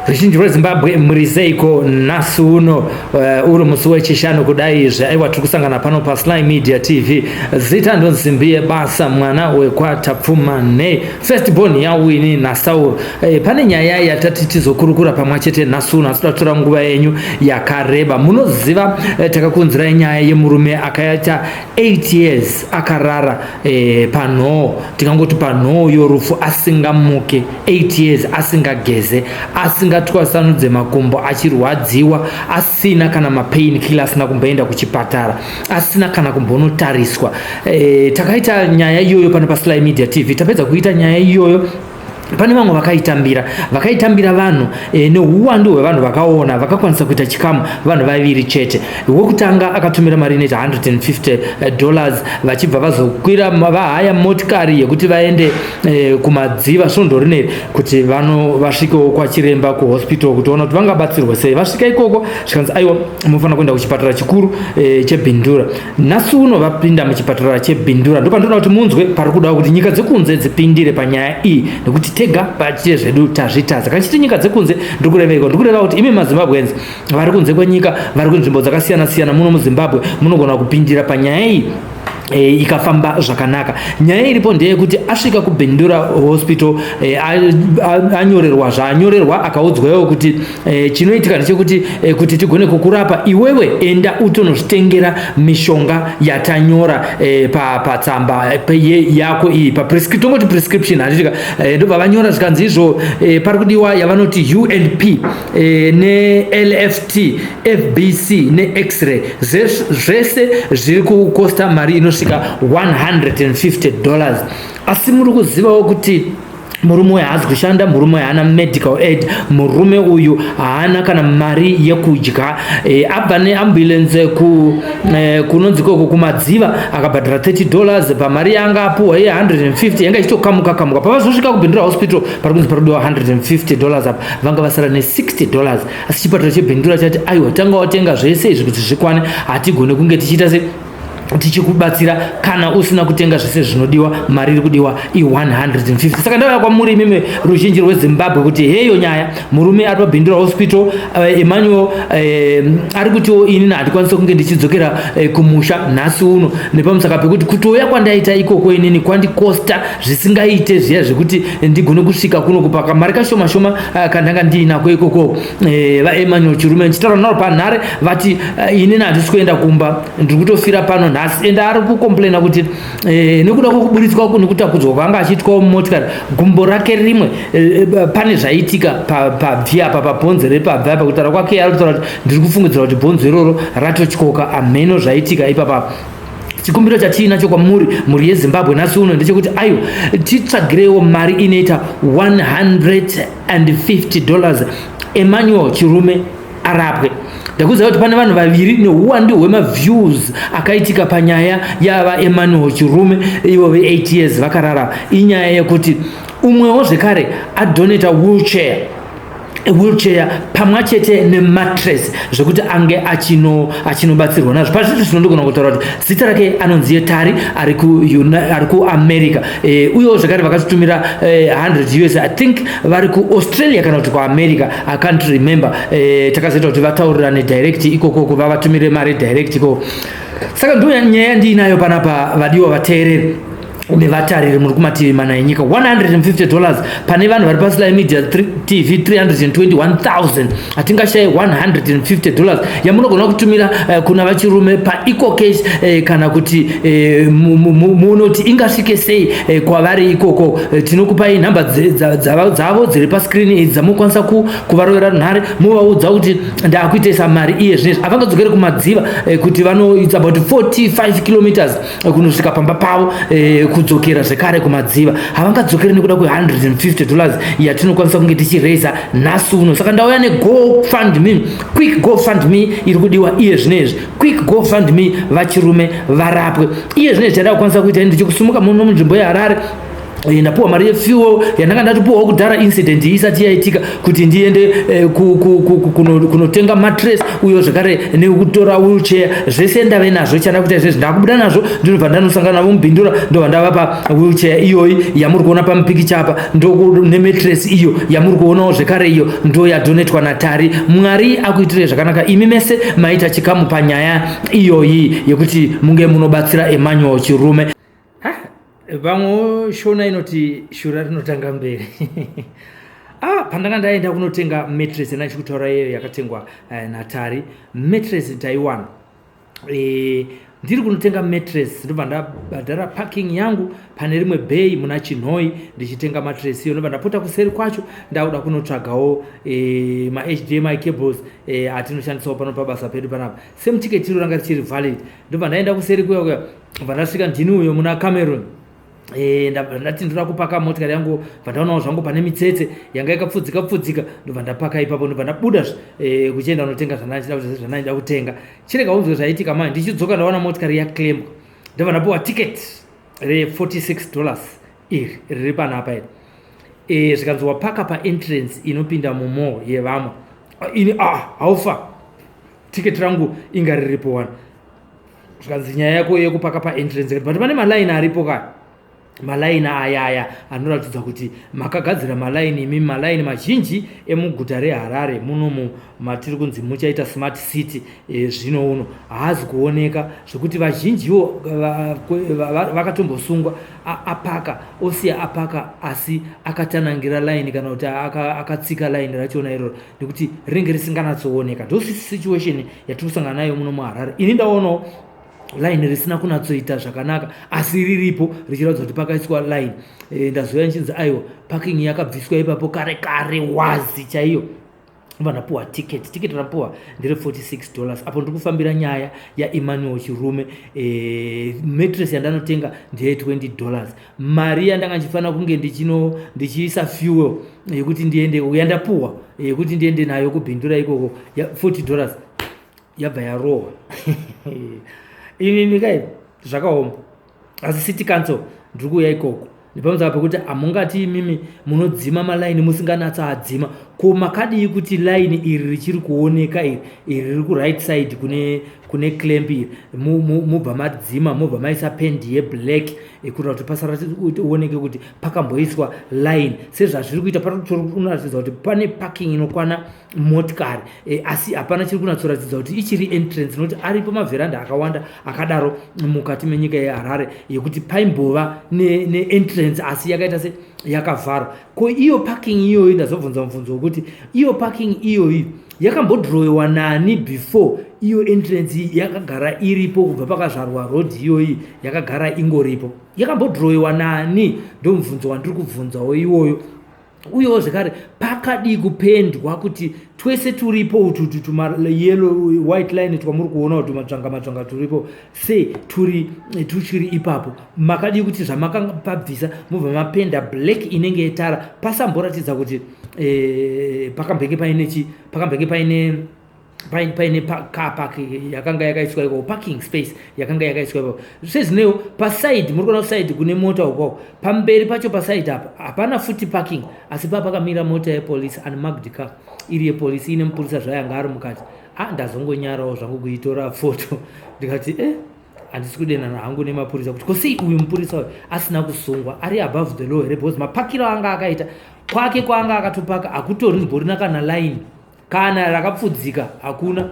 Rushinji rweZimbabwe murizeiko nhasi uno uri musi wechishanu kudai aiwa tiri kusangana pano paSly Media TV. Zita ndonzimbiye basa mwana wekwatapfumane first born yawini naSaul. Pane nyaya yatati tizokurukura pamwachete nhasi uno asi tatora nguva yenyu yakareba. Munoziva takakunzirai nyaya yemurume akaita 8 years akarara panhoo, tikangoti panhoo yorufu asingamuke 8 years asingageze asingatwasanudze makumbo achirwadziwa asina kana mapain killer asina kumboenda kuchipatara asina kana kumbonotariswa. Takaita nyaya iyoyo pano paSly Media TV. Tapedza kuita nyaya iyoyo pane vamwe vakaitambira vanhu neuwandu hwevanhu vakaona vakakwanisa kuita chikamu vanhu vaviri chete. Wekutanga akatumira mari inoita $150 vachibva vazokwira vahaya motikari yekuti vaende kumadziva svondo rineri kuti vasvikewo kwachiremba kuhospital kuti vaona kuti vangabatsirwa sei. Vasvika ikoko zvikanzi aiwa munofanira kuenda kuchipatara chikuru cheBindura. Nhasi uno vapinda muchipatara cheBindura. Ndopandinoda kuti munzwe pari kuda kuti nyika dzekunze dzipindire panyaya iyi nekuti tega pachite zvedu tazvitadza. Kachiti nyika dzekunze ndikureva kuti imi maZimbabweans vari kunze kwenyika vari kunzvimbo dzakasiyana siyana muno muZimbabwe munogona kupindira panyaya iyi ikafamba zvakanaka. Nyaya iripo ndeyekuti asvika kuBindura hospital anyorerwa zvaanyorerwa akaudzwawo kuti chinoitika ndechekuti kuti tigone kukurapa iwewe enda utonozvitengera mishonga yatanyora patsamba yako iyi tongoti prescription handitika ndobva vanyora zvikanzi izvo pari kudiwa yavanoti UNP neLFT FBC neX-ray zvese zviri kukosta mari inosvika $150. Asi muri kuzivawo kuti murume uyu haazi kushanda, murume uyu haana medical aid, murume uyu haana kana mari yekudya. Abva neambulance kunonzi koko kumadziva akabhadhara $30 pamari yanga apuwa iye $150 yanga ichitokamuka pavazosvika kuBindura hospital pari kunzi parudiwa $150 apa vanga vasara ne$60. Asi chipatara cheBindura chati aiwa tanga watenga zvese izvi kuti zvikwane hatigone kunge tichiita se tichikubatsira kana usina kutenga zvese zvinodiwa. Mari iri kudiwa $150. Saka ndauya kwamuri imimi ruzhinji rweZimbabwe kuti heyo nyaya murume ari paBindura hospital Emmanuel ari kutiwo inini handikwanisa kunge ndichidzokera kumusha nhasi uno nepamusaka pekuti kutouya kwandaita ikoko inini kwandikosta zvisingaite zviya zvekuti ndigone kusvika kuno kupaka mari kashoma shoma kandanga ndiinako ikoko. VaEmmanuel Chirume ndichitaura navo panhare vati inini handisi kuenda kumba ndiri kutofira pano nhasi enda ari kukomplaina kuti nekuda kwokuburitswa nekutakudzwa kwanga achiitwawo mumotikari gumbo rake rimwe pane zvaitika pabvi apa pabhonzo repabvi apa kutaura kwake ari kutaura kuti ndiri kufungidzira kuti bhonzo iroro ratotyoka amheno zvaitika ipapa. Chikumbiro chatiinacho kwamuri muri yeZimbabwe nhasi uno ndechekuti aiwa titsvagirewo mari inoita $150 Emmanuel Chirume arapwe. Ndakuziva kuti pane vanhu vaviri neuwandu hwemaviews akaitika panyaya yava Emmanuel Chirume ivo ve8 years vakarara. Inyaya yekuti umwewo zvekare adonata wheelchair pamwachete nematress zvekuti ange achinobatsirwa nazvo. Pazviti zvinondogona kutaura kuti zita rake anonzi Yetari ari kuAmerica. Uyewo zvakare vakatitumira $100 I think vari kuAustralia kana kuti kuAmerica I can't remember. Takazoita kuti vataurirane direct ikoko vavatumire mari direct ikoko. Saka ndo nyaya ndiinayo panapa vadiwa vateereri nevatariri muri kumativi mana enyika. $150 pane vanhu vari paSly Media TV 321,000 hatingashayi $150 yamunogona kutumira kuna vachirume paikocash kana kuti munoti ingasvike sei kwavari ikoko. Tinokupai nhamba dzavo dziri paskrini idzi dzamukwanisa kuvarovera runhare muvaudza kuti ndaakuitesa mari iye zvinezvi havangadzokere kumadziva kuti it's about 45 kilometers kunosvika pamba pavo kudzokera zvekare kumadziva. Havangadzokere nekuda kwe$150 yatinokwanisa kunge tichireza nhasi uno. Saka ndauya neGoFundMe, quick GoFundMe iri kudiwa iye zvinezvi, quick GoFundMe vachirume varapwe. Iye zvinezvi chada kukwanisa kuita ndichikusumuka muno munzvimbo yeHarare ndapuwa mari yefuel yananga ndatipuwa kudhara incident isati yaitika kuti ndiende kunotenga mattress uyo zvakare nekutora wheelchair zvese ndave nazvo chanda kuita izvezvi ndakubuda nazvo ndinobva ndanosangana navo mubhindura ndobva ndava pa wheelchair iyoyi yamuri kuona pamupikicha apa nemattress iyo yamuri kuonawo zvekare iyo ndo yadonetwa naTari. Mwari akuitire zvakanaka. Imi mese maita chikamu panyaya iyoyi yekuti munge munobatsira Emmanuel Chirume. Vamwe shona inoti shura rinotanga mberi. Pandanga ndaenda kunotenga mattress nachikutaura iyo yakatengwa naTari. Mattress Taiwan. Ndiri kunotenga mattress ndobva ndabhadhara parking yangu pane rimwe bay muna Chinhoi ndichitenga mattress iyo. Ndobva ndapota kuseri kwacho ndauda kunotsvagawo ma HDMI cables atinoshandisawo pano pabasa pedu panapa. Same ticket iro ranga richiri valid. Ndobva ndaenda kuseri kuya ndobva ndasvika ndini uyo muna Cameroon. Ndati ndira kupaka motikari yangu vandaonawo zvangu pane mitsetse yanga yakapfudzika ndobva ndapaka ipapo ndobva ndabuda kuchienda unotenga zvanaida kutenga. Chirega unzwe zvaitika manje ndichidzoka ndaona motikari yaclaim ndobva ndapuwa ticket re$46 iri riri panapa iri zvikanzi wapaka paentrance inopinda mumall yevamwe ini haufa ticket rangu inga riripo wana zvikanzi nyaya yako yekupaka paentrance but pane malaini aripo kaya malaini aya anoratidza kuti makagadzira malaini imi malaini mazhinji emuguta reHarare munomu matiri kunzi muchaita smart city zvino uno haazi kuoneka zvekuti vazhinjiwo vakatombosungwa apaka osiya apaka asi akatanangira line kana kuti akatsika line rachona iroro nekuti ringe risinganatsooneka. Ndo situation yatikusangana nayo muno muHarare. Ini ndaonawo line risina kunatsoita zvakanaka asi riripo richiratidza kuti pakaiswa line. Ndazoya nchinzi aiwa parking yakabviswa ipapo kare wazi chaiyo. Vanapuwa ticket rapuwa ndire $46. Apo ndikufambira nyaya ya Emmanuel Chirume. Mattress yandanotenga ndiye $20. Mari yandanga nchifana kunge ndichiisa fuel yekuti ndiende uyandapuwa yekuti ndiende nayo kubhindura ikoko $40 yabva yarowa. Imi kai zvakaoma asi city council ndiri kuuya ikoko ndipamusaka pekuti amungati imimi munodzima malaini musinganatsa adzima ko makadii kuti line iri richiri kuoneka iri riri ku right side kune clamp iri mubva madzima mubva maisa pendi yeblack kuitira kuti pasara uoneke kuti pakamboiswa line sezvazviri kuita unoratidza kuti pane parking inokwana motikari asi hapana chiri kunatsoratidza kuti ichiri entrance nokuti aripo mavheranda akawanda akadaro mukati menyika yeHarare yekuti paimbova neentrance asi yakaita se yakavharwa. Ko iyo parking iyoyi ndazobvunza mubvunzo wekuti iyo parking iyoyi yakambodhirowewa nani before iyo entrance yakagara iripo kubva pakazvarwa road iyoyi yakagara ingoripo yakambodhirowewa nani? Ndo mubvunzo wandiri kubvunzawo iwoyo. Uyewo zvekare pakadii kupendwa kuti twese turipo utu yellow white line twamuri kuona kuti matsvanga turipo se tuchiri ipapo makadii kuti zvamakapabvisa mubva mapenda black inenge yetara pasamboratidza kuti pakambenge paine car park yakanga yakaiswa ikoko parking space yakanga yakaiswa ikoko sezvinewo paside muri kuona side kune mota ukoko pamberi pacho paside apa hapana futi parking asi pakamira mota yepolisi unmarked car iri yepolisi ine mupurisa zvayanga ari mukati. Ndazongonyarawo zvangu kuitora foto ndikati handisi kudenana hangu nemapurisa kuti kosi uyu mupurisa uyu asina kusungwa ari above the law here because mapakiro anga akaita kwake kwanga akatopaka hakutori mborina kana line kana rakapfudzika hakuna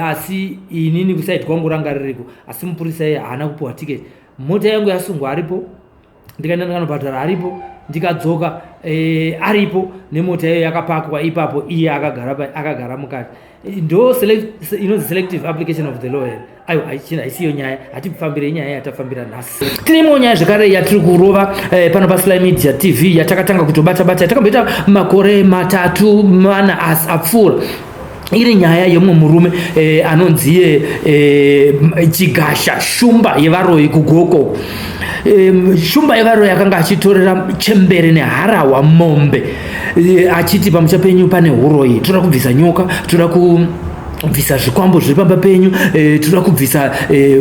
asi inini kusaidi kwangu ranga ririko asi mupurisa iye haana kupuwa tiketi. Mota yangu yasungwa aripo ndikaenda ndikanobhadhara aripo ndikadzoka aripo nemota iyo yakapakwa ipapo iye akagara mukati. Ndo selective application of the law here. Aiwa haisiyo nyaya hatifambire nyaya yatafambira nhasi. Tineimwe nyaya zvekare yatiri kurova pano paFinally Media TV yatakatanga kutobata yatakamboita makore 3-4 apfuura. Iri nyaya yemwe murume anonziye Chigasha shumba yevaroyi kugoko. Shumba yevaroyi yakanga achitorera chembere neharawa mombe achiti pamusha penyu pane huroyi toda kubvisa nyoka toda kubvisa zvikwambo zviri pamba penyu, toda kubvisa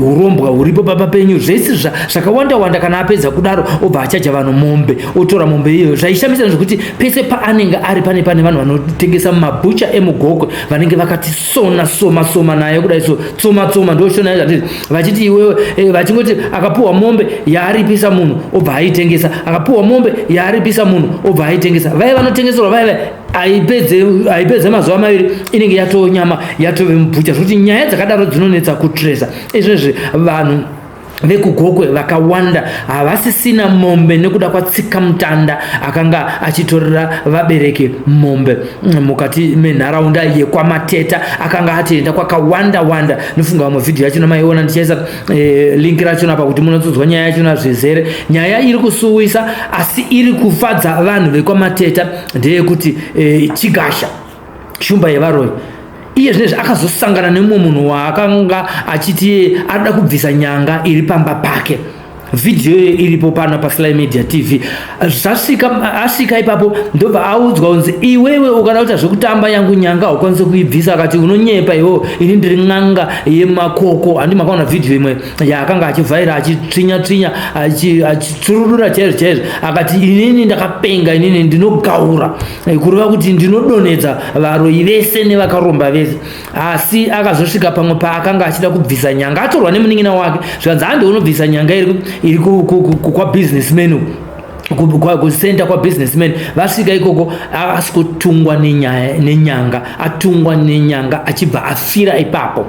urombwa huripo pamba penyu, zvese zvakawanda wanda. Kana apedza kudaro obva achaja vanhu mombe, otora mombe iyo. Zvaishamisa zvekuti pese paanenge ari pane vanhu vanotengesa mumabhucha emugokwe vanenge vakati soma naye kudai so tsoma ndoshona zvanditi vachiti iwewe vachingoti akapuwa mombe yaaripisa munhu obva aitengesa, akapuwa mombe yaaripisa munhu obva aitengesa. Vaya vanotengeserwa vaya aipedze mazuva maviri inenge yatova nyama yatove mubhucha, zvokuti nyaya dzakadaro dzinonetsa kutresa. Izvezvi vanhu vekugokwe vakawanda havasisina mombe nekuda kwatsika mutanda akanga achitorera vabereki mombe mukati menharaunda yekwamateta. Akanga atienda kwakawanda wanda. Nofunga vamwe vhidhiyo yacho namaiona, ndichaisa link racho apa kuti munotsodzwa nyaya yacho nazvizere. Nyaya iri kusuwisa asi iri kufadza vanhu vekwamateta ndeyekuti Chigasha shumba yevaroi iye zvinezvi akazosangana nemumwe munhu waakanga achiti ada kubvisa nyanga iri pamba pake. Video iripo pano paSly Media TV. Asvika ipapo ndobva audzwa unzi iwewe ukada kuita zvekutamba yangu nyanga ukwanise kuibvisa. Akati unonyepa iwo, ini ndiri n'anga yemakoko. Handi makaona video imwe yaakanga achivhaira achitrinya achitsururura chaizvo. Akati inini ndakapenga, inini ndinogaura kureva kuti ndinodonedza varoi vese nevakaromba vese. Asi akazosvika pamwe paakanga achida kubvisa nyanga, atorwa nemunin'ina wake zvikanzi handi unobvisa nyanga iri kwa businessmen, kusenda kwa businessmen. Vasvika ikoko asikutungwa nenyanga, atungwa nenyanga achibva afira ipapo.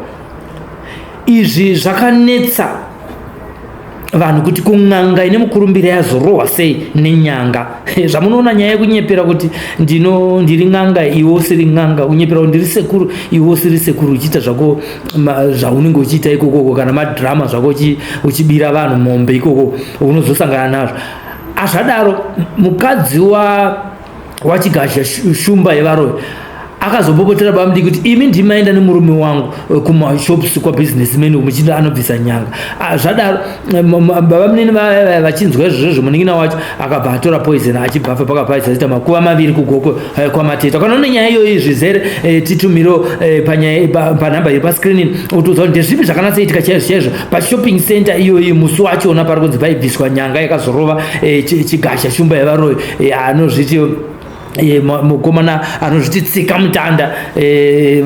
Izvi zvakanetsa vanhu kuti kun'anga ine mukurumbira yazorohwa sei nenyanga. Zvamunoona nyaya yekunyepera kuti ndiri n'anga iwe usiri n'anga, unyepera kuti ndiri sekuru iwe usiri sekuru, uchiita zvako zvaunenge uchiita ikoko, kana madhirama zvako uchibira vanhu mombe ikoko unozosangana nazvo. Azvadaro mukadzi waChigasha shumba yevaroi akazopopotera bamudi kuti imi ndimaenda nemurume wangu kumashops kwa businessmen muchinda anobvisa nyanga. Zvadaro baba munini vachinzwa izvozvo munin'ina wacho akabva atora poison achibvafa pakapazisa zita makuva maviri kugoko kwamateta. Kana une nyaya iyoyi zvizere titumiro panhamba iri pascreen utoudza kuti ndezvipi zvakanatsoitika chaizvo pashopping center iyoyi musi wachona pari kunzi paibviswa nyanga yakazorova Chigasha shumba yevaroi anozviti mukomana anozviti tsika mutanda.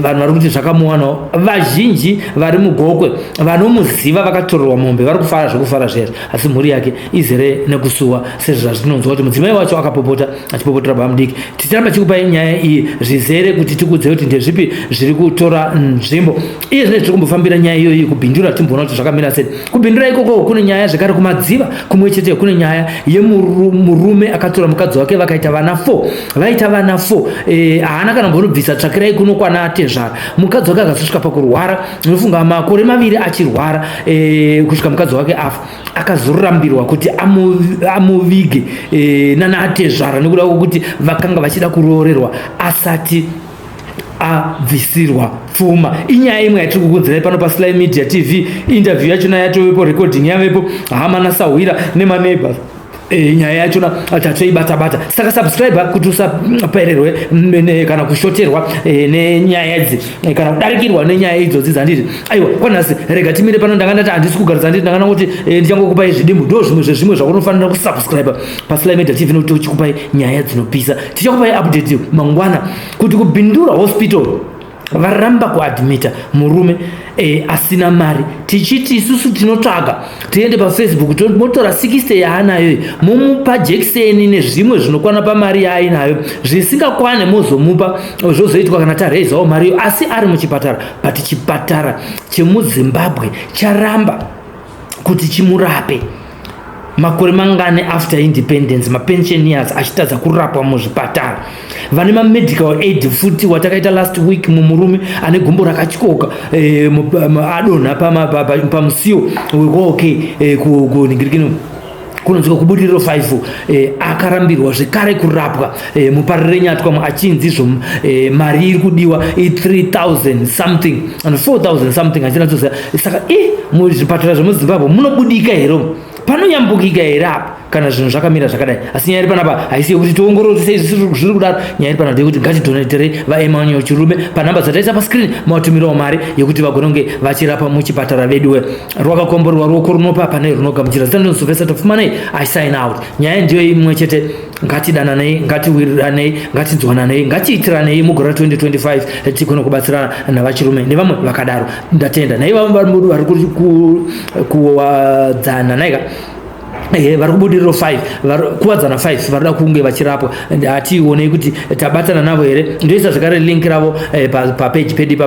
Vanhu vari kuti zvakamuwanawo vazhinji vari mugokwe vanomuziva vakatorerwa mombe vari kufara zvekufara zvezvo, asi mhuri yake izere nekusuwa sezvo zvazvinonzwa kuti mudzimai wacho achipopotera bamudiki. Tichiramba chikupai nyaya iyi zvizere kuti tikudze kuti ndezvipi zviri kutora nzvimbo. Iye zvine tiri kumbofambira nyaya iyoyi kubhindura timboona kuti zvakamira sei. Kubhindura ikoko kune nyaya zvakare kumadziva kumwe chete kune nyaya yemurume akatora mukadzi wake vakaita vana 4. Vaita vana 4 haana kana mbonobvisa tsvakirai kunokwana atezvara. Mukadzi wake akazosvika pakurwara, unofunga makore maviri achirwara kusvika mukadzi wake afa. Akazorambirwa kuti amuvige nana atezvara nekuda kwokuti vakanga vachida kuroorerwa asati abvisirwa pfuma. Inyaya imwe yatiri kukudzirai pano paSly Media TV. Interview yachona yatovepo, recording yavepo, hama nasahwira nemaneighbors. Nyaya yachona tatoibata. Saka subscribe kuti usapererwe kana kushoterwa nenyaya idzi kana kudarikirwa nenyaya idzodzi dzanditi aiwa kwanhasi rega timire pano. Ndangandati handisi kugaridza nditi ndangana kuti ndichangokupai zvidimbu. Ndo zvimwe zvakunofanira kusubscribe paSly Media TV nokuti tichikupai nyaya dzinopisa. Tichakupai update mangwana kuti kubhindura hospital varamba kuadmita murume asina mari. Tichiti isusu tinotsvaga tiende paFacebook motora 60 yaanayo momupa jekiseni nezvimwe zvinokwana pamari yaainayo zvisingakwane mozomupa zvozoitwa kana tareizawo mariyo asi ari muchipatara. But chipatara chemuZimbabwe charamba kuti chimurape. Makore mangane after independence mapensioners achitadza kurapwa muzvipatara. Vane mamedical aid futi watakaita last week mumurume ane gumbo rakatyoka adonha pamusiwo wekoke kuningirikino kunonzika kubudiriro 5 akarambirwa zvekare kurapwa muparire nyatwa achinzizvo mari iri kudiwa 3000 something and 4000 something achinatsoziva. Saka muzvipatara zvemuZimbabwe munobudika here, panonyambukika here apa kana zvinhu zvakamira zvakadai. Asi nyaya iri panapa haisi kuti tiongorore sei zviri kudaro. Nyaya iri panapa kuti ngatidonetere vaEmmanuel Chirume panhamba dzataisa pascreen, matumirawo mari yekuti vagononge vachirapa muchipatara vedu. Rwakakomborwa ruoko runopa pane runogamuchira. Zita ndinonzi Sylvester Tafuma-Nei. I sign out. Nyaya ndiyo imwe chete. Ngatidananei, ngatiwiranei, ngatinzwananei, ngatiitiranei mugore 2025 tikone kubatsirana navachirume nevamwe vakadaro. Ndatenda nai vari kuwadzana naika vari kubudiriro 5 kuwadzana 5 varida kunge vachirapwa. Hatione kuti tabatana navo here. Ndoisa zvakare link ravo papage pedu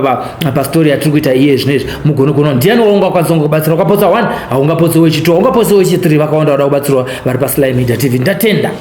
pastori yatiri kuita iye zvinezvi. Mugone kuona ndiani waunga kwazonga kubatsira. Ukapotsa 1 haungapotsi wechi2 haungapotsi wechi3. Vakawanda vada kubatsirwa vari paSly Media TV. Ndatenda.